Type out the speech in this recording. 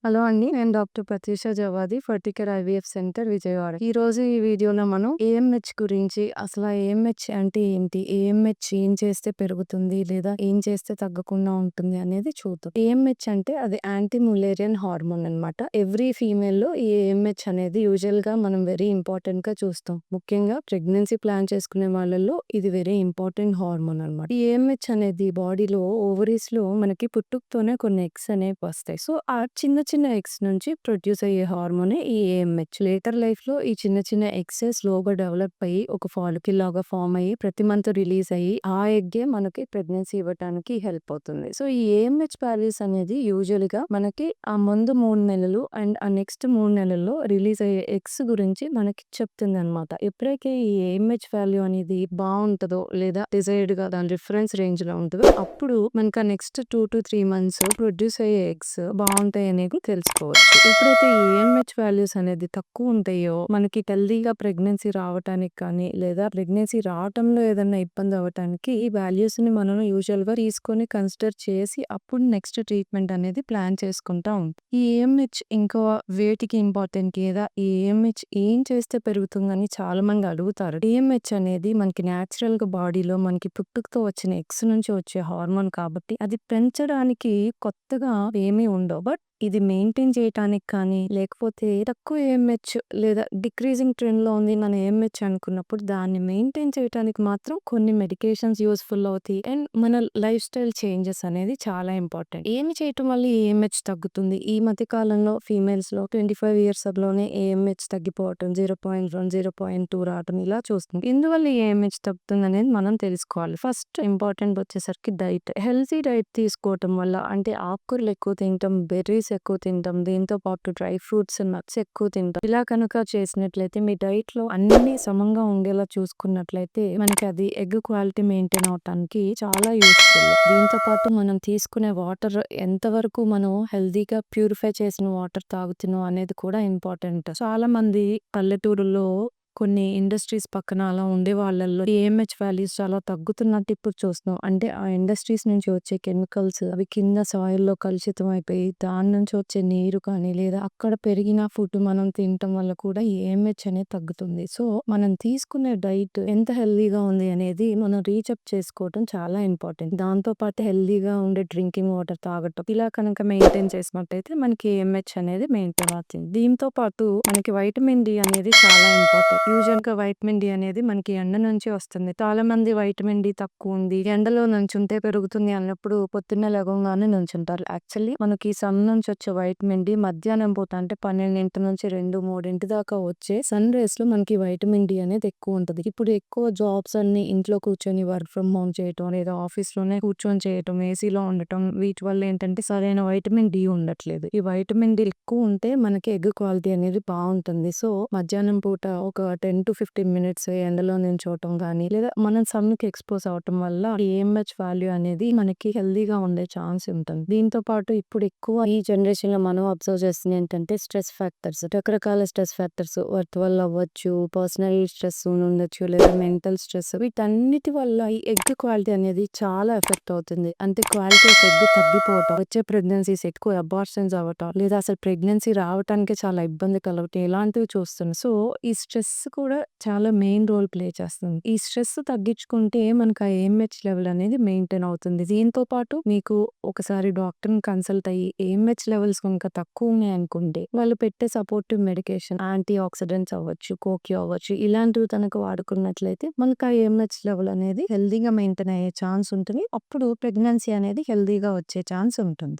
Hello అండి. నేను doctor Pratyusha Jawadi, ఫర్టికర్ ఐవీఎఫ్ సెంటర్, విజయవాడ. ఈరోజు ఈ వీడియోలో మనం ఏఎంహెచ్ గురించి, అసలు ఆ ఏఎంహెచ్ అంటే ఏంటి? ఏఎంహెచ్ ఏం చేస్తే పెరుగుతుంది? లేదా ఏం చేస్తే తగ్గకుండా ఉంటుంది అనేది చూద్దాం. ఏఎంహెచ్ అంటే అది యాంటీ ములేరియన్ హార్మోన్ అనమాట. ఎవ్రీ ఫీమేల్‌లో ఈ ఏఎంహెచ్ అనేది యూజువల్‌గా మనం వెరీ ఇంపార్టెంట్‌గా చూస్తాం. ముఖ్యంగా ప్రెగ్నెన్సీ ప్లాన్ చేసుకునే వాళ్ళలో ఇది వెరీ ఇంపార్టెంట్ హార్మోన్ అనమాట. ఈ ఏఎంహెచ్ అనేది బాడీలో ఓవరీస్‌లో మనకి పుట్టుకతోనే కొన్ని ఎగ్స్ అనేవి వస్తాయి. సో, ఆ చిన్న చిన్న ఎగ్స్ నుంచి ప్రొడ్యూస్ అయ్యే హార్మోనే ఈ ఏఎంహెచ్. లేటర్ లైఫ్‌లో ఈ చిన్న చిన్న ఎగ్సే స్లోగా డెవలప్ అయ్యి ఒక ఫాలికల్ లాగా ఫార్మ్ అయ్యి ప్రతి మంత్ రిలీజ్ అయ్యి ఆ ఎగ్గే మనకి ప్రెగ్నెన్సీ ఇవ్వటానికి హెల్ప్ అవుతుంది. సో, ఈ ఏఎంహెచ్ వాల్యూస్ అనేది యూజువల్‌గా మనకి ఆ ముందు 3 నెలలు అండ్ ఆ నెక్స్ట్ 3 నెలల్లో రిలీజ్ అయ్యే ఎగ్స్ గురించి మనకి చెప్తుందనమాట. ఎప్పుడైతే ఈ ఏఎంహెచ్ వాల్యూ అనేది బావుంటదో లేదా డిజైర్డ్‌గా దాని రిఫరెన్స్ రేంజ్‌లో ఉంటదో అప్పుడు మనకు ఆ నెక్స్ట్ 2-3 మంత్స్ ప్రొడ్యూస్ అయ్యే ఎగ్స్ బావుంటాయి అనేది తెలుసుకోవచ్చు. ఎప్పుడైతే ఈ ఏఎంహెచ్ వాల్యూస్ అనేది తక్కువ ఉంటాయో మనకి హెల్తీగా ప్రెగ్నెన్సీ రావటానికి కానీ లేదా ప్రెగ్నెన్సీ రావటంలో ఏదైనా ఇబ్బంది అవ్వటానికి ఈ వాల్యూస్‌ని మనం యూజువల్‌గా తీసుకొని కన్సిడర్ చేసి అప్పుడు నెక్స్ట్ ట్రీట్మెంట్ అనేది ప్లాన్ చేసుకుంటా ఉంటాం. ఈ ఏఎంహెచ్ ఇంకా వేటికి ఇంపార్టెంట్ లేదా ఈ ఏఎంహెచ్ ఏం చేస్తే పెరుగుతుందని చాలా మంది అడుగుతారు. ఏఎంహెచ్ అనేది మనకి న్యాచురల్‌గా బాడీలో మనకి పుట్టుకతో వచ్చిన ఎగ్స్ నుంచి వచ్చే హార్మోన్ కాబట్టి అది పెంచడానికి కొత్తగా ఏమీ ఉండవు. బట్ ఇది మెయింటైన్ చేయటానికి కానీ లేకపోతే తక్కువ ఏఎంహెచ్ లేదా డిక్రీజింగ్ ట్రెండ్‌లో ఉంది మన ఏఎంహెచ్ అనుకున్నప్పుడు దాన్ని మెయింటైన్ చేయటానికి మాత్రం కొన్ని మెడికేషన్స్ యూజ్‌ఫుల్ అవుతాయి. అండ్ మన లైఫ్ స్టైల్ చేంజెస్ అనేది చాలా ఇంపార్టెంట్. ఏమి చేయటం వల్ల ఈ ఏఎంహెచ్ తగ్గుతుంది? ఈ మధ్య కాలంలో ఫీమేల్స్‌లో 25 ఇయర్స్ లోనే ఏఎంహెచ్ తగ్గిపోవటం 0.1, 0.2 రావటం ఇలా చూస్తున్నాం. ఎందువల్ల ఈ ఏఎంహెచ్ తగ్గుతుందనేది మనం తెలుసుకోవాలి. ఫస్ట్ ఇంపార్టెంట్ వచ్చేసరికి డైట్. హెల్తీ డైట్ తీసుకోవటం వల్ల అంటే ఆకుకూరలు ఎక్కువ తినటం, బెర్రీస్ ఎక్కువ తినటం, దీంతో పాటు డ్రై ఫ్రూట్స్, నట్స్ ఎక్కువ తినటం. ఇలా కనుక చేసినట్లయితే మీ డైట్‌లో అన్నీ సమంగా ఉండేలా చూసుకున్నట్లయితే మనకి అది ఎగ్ క్వాలిటీ మెయింటైన్ అవ్వటానికి చాలా యూజ్‌ఫుల్. దీంతో పాటు మనం తీసుకునే వాటర్ ఎంతవరకు మనం హెల్తీగా ప్యూరిఫై చేసిన వాటర్ తాగుతున్నాం అనేది కూడా ఇంపార్టెంట్. చాలా మంది పల్లెటూరుల్లో కొన్ని ఇండస్ట్రీస్ పక్కన అలా ఉండే వాళ్ళల్లో ఏఎంహెచ్ వాల్యూస్ చాలా తగ్గుతున్నట్టు ఇప్పుడు చూస్తున్నాం. అంటే ఆ ఇండస్ట్రీస్ నుంచి వచ్చే కెమికల్స్ అవి కింద సాయిల్‌లో కలుషితం అయిపోయి దాని నుంచి వచ్చే నీరు కానీ లేదా అక్కడ పెరిగిన ఫుడ్ మనం తినటం వల్ల కూడా ఏఎంహెచ్ అనేది తగ్గుతుంది. సో, మనం తీసుకునే డైట్ ఎంత హెల్తీగా ఉంది అనేది మనం రీచెక్ చేసుకోవడం చాలా ఇంపార్టెంట్. దాంతో పాటు హెల్తీగా ఉండే డ్రింకింగ్ వాటర్ తాగటం ఇలా కనుక మెయింటైన్ చేసినట్టయితే మనకి ఏఎంహెచ్ అనేది మెయింటైన్ అవుతుంది. దీంతో పాటు మనకి వైటమిన్ డి అనేది చాలా ఇంపార్టెంట్. యూజువల్‌గా వైటమిన్ డి అనేది మనకి ఎండ నుంచి వస్తుంది. చాలా మంది వైటమిన్ డి తక్కువ ఉంది, ఎండలో నుంచుంటే పెరుగుతుంది అన్నప్పుడు పొద్దున్నే లెగంగానే నుంచుంటారు. యాక్చువల్లీ మనకి సన్ నుంచి వచ్చే వైటమిన్ డి మధ్యాహ్నం పూట అంటే 12 నుంచి 2, 3 దాకా వచ్చే సన్ రేస్‌లో మనకి వైటమిన్ డి అనేది ఎక్కువ ఉంటది. ఇప్పుడు ఎక్కువ జాబ్స్ అన్నీ ఇంట్లో కూర్చొని వర్క్ ఫ్రమ్ హోమ్ చేయటం లేదా ఆఫీస్‌లోనే కూర్చొని చేయటం, ఏసీలో ఉండటం వీటి వల్ల ఏంటంటే సరైన వైటమిన్ డి ఉండట్లేదు. ఈ వైటమిన్ డి ఎక్కువ ఉంటే మనకి ఎగ్ క్వాలిటీ అనేది బావుంటుంది. సో, మధ్యాహ్నం పూట ఒక 10-15 మినిట్స్ ఎండలో నించోవటం గానీ లేదా మనం సన్‌కి ఎక్స్‌పోజ్ అవ్వటం వల్ల ఏఎంహెచ్ వాల్యూ అనేది మనకి హెల్తీగా ఉండే ఛాన్స్ ఉంటుంది. దీంతో పాటు ఇప్పుడు ఎక్కువ ఈ జనరేషన్‌లో మనం అబ్జర్వ్ చేస్తుంది ఏంటంటే స్ట్రెస్ ఫ్యాక్టర్స్. రకరకాల స్ట్రెస్ ఫ్యాక్టర్స్ వర్క్ వల్ల అవ్వచ్చు, పర్సనల్ స్ట్రెస్ ఉండొచ్చు లేదా మెంటల్ స్ట్రెస్ వీటన్నిటి వల్ల ఈ ఎగ్ క్వాలిటీ అనేది చాలా ఎఫెక్ట్ అవుతుంది. అంటే క్వాలిటీ ఆఫ్ ఎగ్ తగ్గిపోవటం, వచ్చే ప్రెగ్నెన్సీస్ ఎక్కువ అబార్షన్స్ అవ్వటం లేదా అసలు ప్రెగ్నెన్సీ రావటానికే చాలా ఇబ్బంది కలగటం ఇలాంటివి చూస్తున్నాం. సో, ఈ స్ట్రెస్ కూడా చాలా మెయిన్ రోల్ ప్లే చేస్తుంది. ఈ స్ట్రెస్ తగ్గించుకుంటే మనకు ఆ ఏఎంహెచ్ లెవెల్ అనేది మెయింటైన్ అవుతుంది. దీంతో పాటు మీకు ఒకసారి డాక్టర్‌ని కన్సల్ట్ అయ్యి ఏఎంహెచ్ లెవెల్స్ కనుక తక్కువ ఉన్నాయనుకుంటే వాళ్ళు పెట్టే సపోర్టివ్ మెడికేషన్ యాంటీ ఆక్సిడెంట్స్ అవ్వచ్చు, కోక్యూ అవ్వచ్చు ఇలాంటివి కనుక వాడుకున్నట్లయితే మనకు ఆ ఏఎంహెచ్ లెవెల్ అనేది హెల్తీగా మెయింటైన్ అయ్యే ఛాన్స్ ఉంటుంది. అప్పుడు ప్రెగ్నెన్సీ అనేది హెల్తీగా వచ్చే ఛాన్స్ ఉంటుంది.